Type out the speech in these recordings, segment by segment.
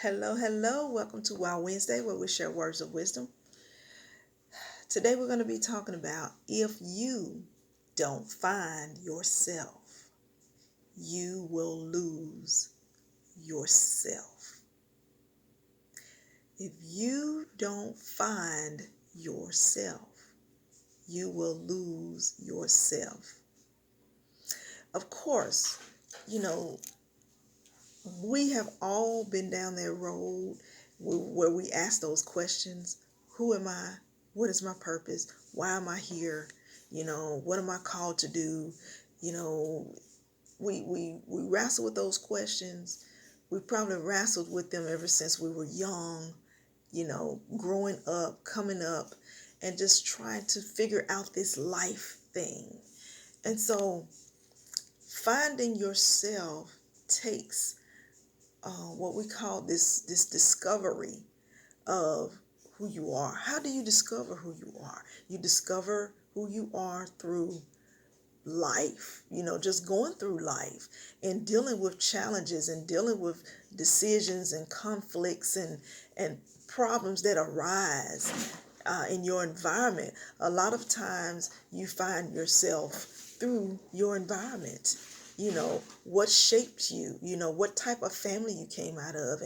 Hello, hello. Welcome to Wow Wednesday, where we share words of wisdom. Today, we're going to be talking about if you don't find yourself, you will lose yourself. If you don't find yourself, you will lose yourself. Of course, you know, we have all been down that road where we ask those questions. Who am I? What is my purpose? Why am I here? What am I called to do? You know, we wrestle with those questions. We probably wrestled with them ever since we were young, growing up, coming up, and just trying to figure out this life thing. And so finding yourself takes what we call this discovery of who you are. How do you discover who you are? You discover who you are through life, just going through life and dealing with challenges and dealing with decisions and conflicts and problems that arise in your environment. A lot of times you find yourself through your environment. What shaped you, what type of family you came out of,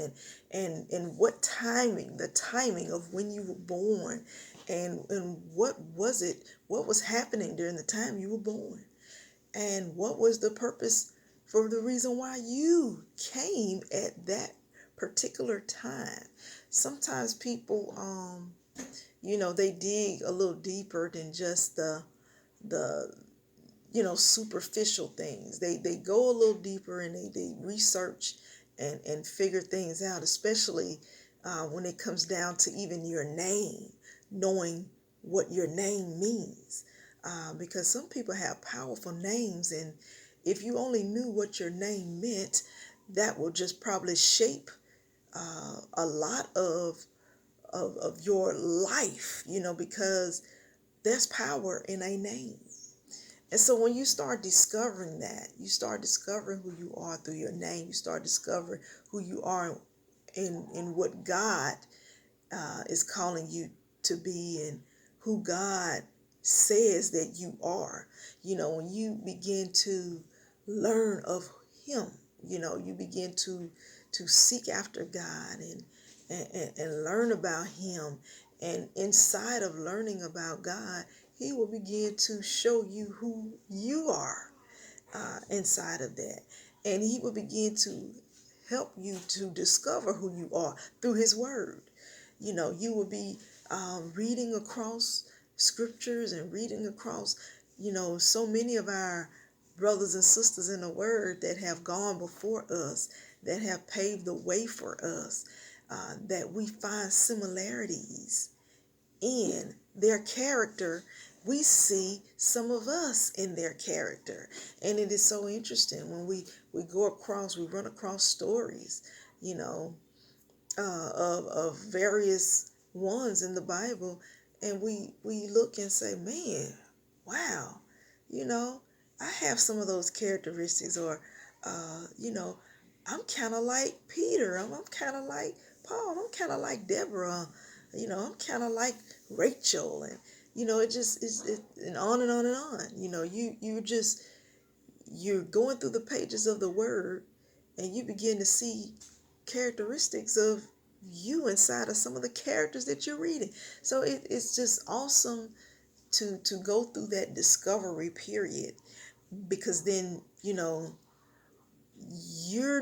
and what timing, the timing of when you were born, and what was happening during the time you were born, and what was the purpose for the reason why you came at that particular time. Sometimes people they dig a little deeper than just the superficial things. They go a little deeper, and they research and figure things out, especially when it comes down to even your name, knowing what your name means. Because some people have powerful names, and if you only knew what your name meant, that will just probably shape a lot of your life, because there's power in a name. And so when you start discovering that, you start discovering who you are through your name, you start discovering who you are in what God is calling you to be, and who God says that you are. When you begin to learn of Him, you begin to seek after God and learn about Him. And inside of learning about God, He will begin to show you who you are inside of that. And He will begin to help you to discover who you are through His Word. You will be reading across scriptures and reading across, so many of our brothers and sisters in the Word that have gone before us, that have paved the way for us, that we find similarities in their character. We see some of us in their character. And it is so interesting when we we run across stories, you know, of various ones in the Bible, and we look and say, man, wow, you know, I have some of those characteristics, or you know, I'm kind of like Peter, I'm kind of like Paul, I'm kind of like Deborah, I'm kind of like Rachel, and it just is it, and on and on and on. You're going through the pages of the Word, and you begin to see characteristics of you inside of some of the characters that you're reading. So it's just awesome to go through that discovery period, because then you're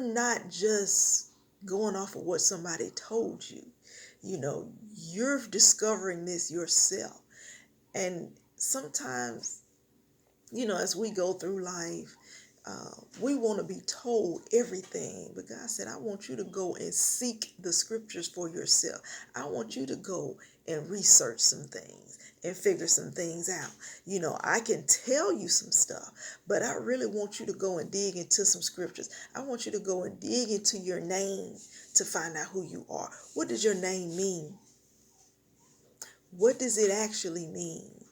not just going off of what somebody told you. You're discovering this yourself. And sometimes, as we go through life, we want to be told everything, but God said, I want you to go and seek the scriptures for yourself. I want you to go and research some things and figure some things out. I can tell you some stuff, but I really want you to go and dig into some scriptures. I want you to go and dig into your name to find out who you are. What does your name mean? What does it actually mean?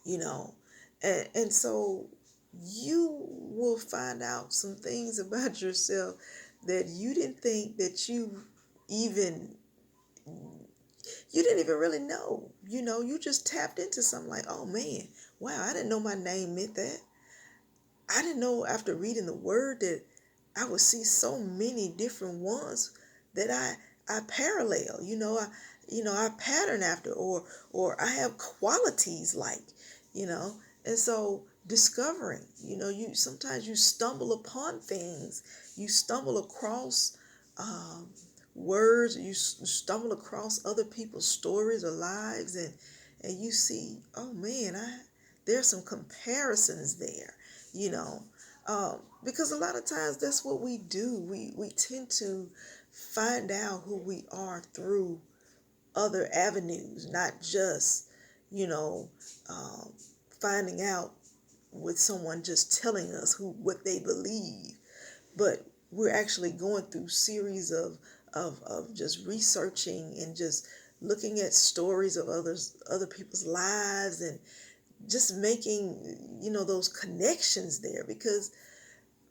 you know and so you will find out some things about yourself that you didn't think that you even, you didn't even really know. You just tapped into something like, oh man, wow, I didn't know my name meant that. I didn't know after reading the word that I would see so many different ones that I parallel, I pattern after, or I have qualities like, you know. And so discovering, you sometimes you stumble upon things, you stumble across um, words, you stumble across other people's stories or lives, and you see, oh man, there's some comparisons there, you know. Because a lot of times that's what we do. We tend to find out who we are through other avenues, not just, you know, um, finding out with someone just telling us what they believe, but we're actually going through series of just researching and just looking at stories of other people's lives, and just making, those connections there, because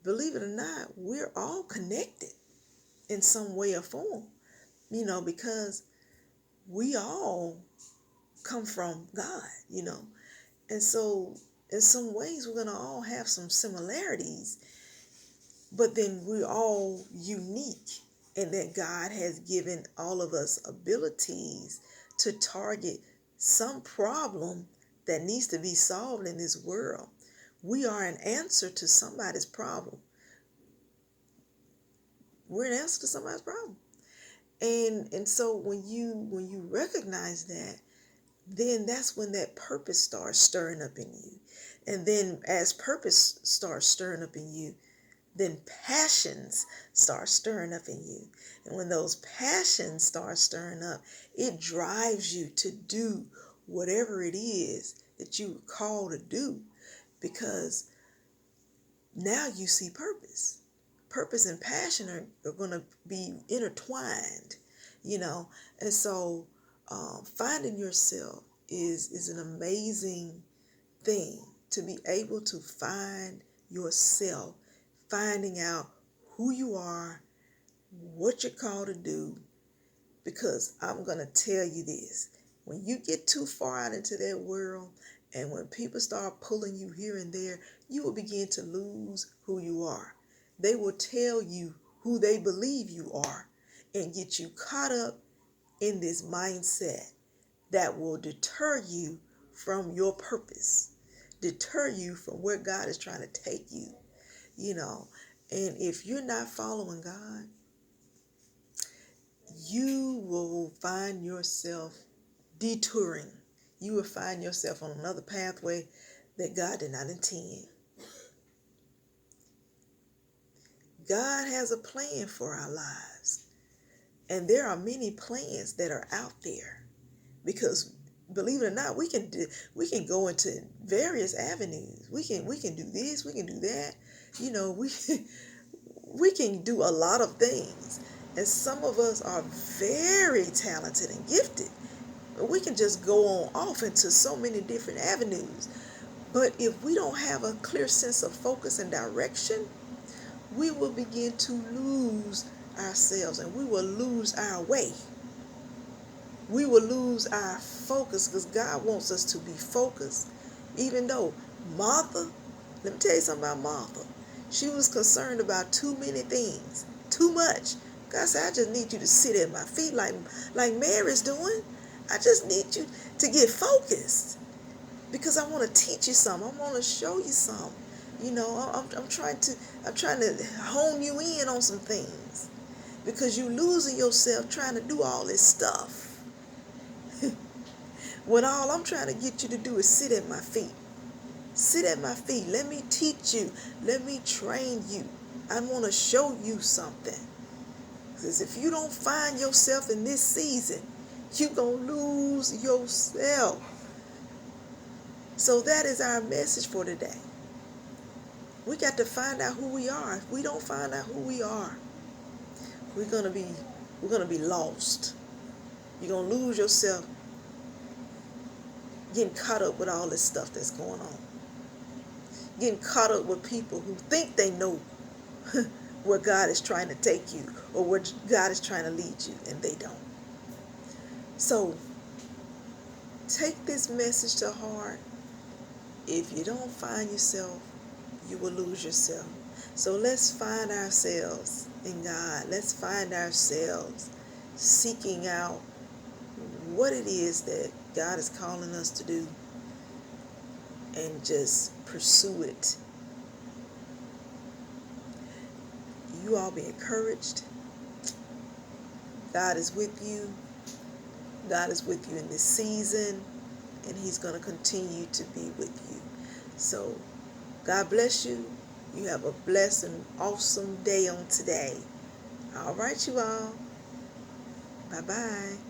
believe it or not, we're all connected in some way or form, because we all come from God, and so in some ways we're going to all have some similarities, but then we're all unique, and that God has given all of us abilities to target some problem that needs to be solved in this world. We are an answer to somebody's problem. We're an answer to somebody's problem. And so when you recognize that, then that's when that purpose starts stirring up in you. And then as purpose starts stirring up in you, then passions start stirring up in you. And when those passions start stirring up, it drives you to do whatever it is that you were called to do, because now you see purpose. Purpose and passion are going to be intertwined, And so finding yourself is an amazing thing, to be able to find yourself, finding out who you are, what you're called to do. Because I'm going to tell you this, when you get too far out into that world, and when people start pulling you here and there, you will begin to lose who you are. They will tell you who they believe you are and get you caught up in this mindset that will deter you from your purpose, deter you from where God is trying to take you, And if you're not following God, you will find yourself detouring. You will find yourself on another pathway that God did not intend. God has a plan for our lives. And there are many plans that are out there, because believe it or not, we can go into various avenues. We can do this, we can do that. We can do a lot of things. And some of us are very talented and gifted. We can just go on off into so many different avenues. But if we don't have a clear sense of focus and direction, we will begin to lose ourselves, and we will lose our way. We will lose our focus, because God wants us to be focused. Even though Martha, let me tell you something about Martha. She was concerned about too many things, too much. God said, I just need you to sit at my feet like Mary's doing. I just need you to get focused, because I want to teach you something. I want to show you something. I'm trying to hone you in on some things, because you're losing yourself trying to do all this stuff. When all I'm trying to get you to do is sit at my feet. Sit at my feet. Let me teach you. Let me train you. I want to show you something. Because if you don't find yourself in this season, you're going to lose yourself. So that is our message for today. We got to find out who we are. If we don't find out who we are, we're going to be lost. You're going to lose yourself getting caught up with all this stuff that's going on. Getting caught up with people who think they know where God is trying to take you or where God is trying to lead you, and they don't. So take this message to heart. If you don't find yourself, you will lose yourself. So let's find ourselves in God. Let's find ourselves seeking out what it is that God is calling us to do and just pursue it. You all be encouraged. God is with you. God is with you in this season, and He's going to continue to be with you. So God bless you. You have a blessed and awesome day on today. All right, you all. Bye-bye.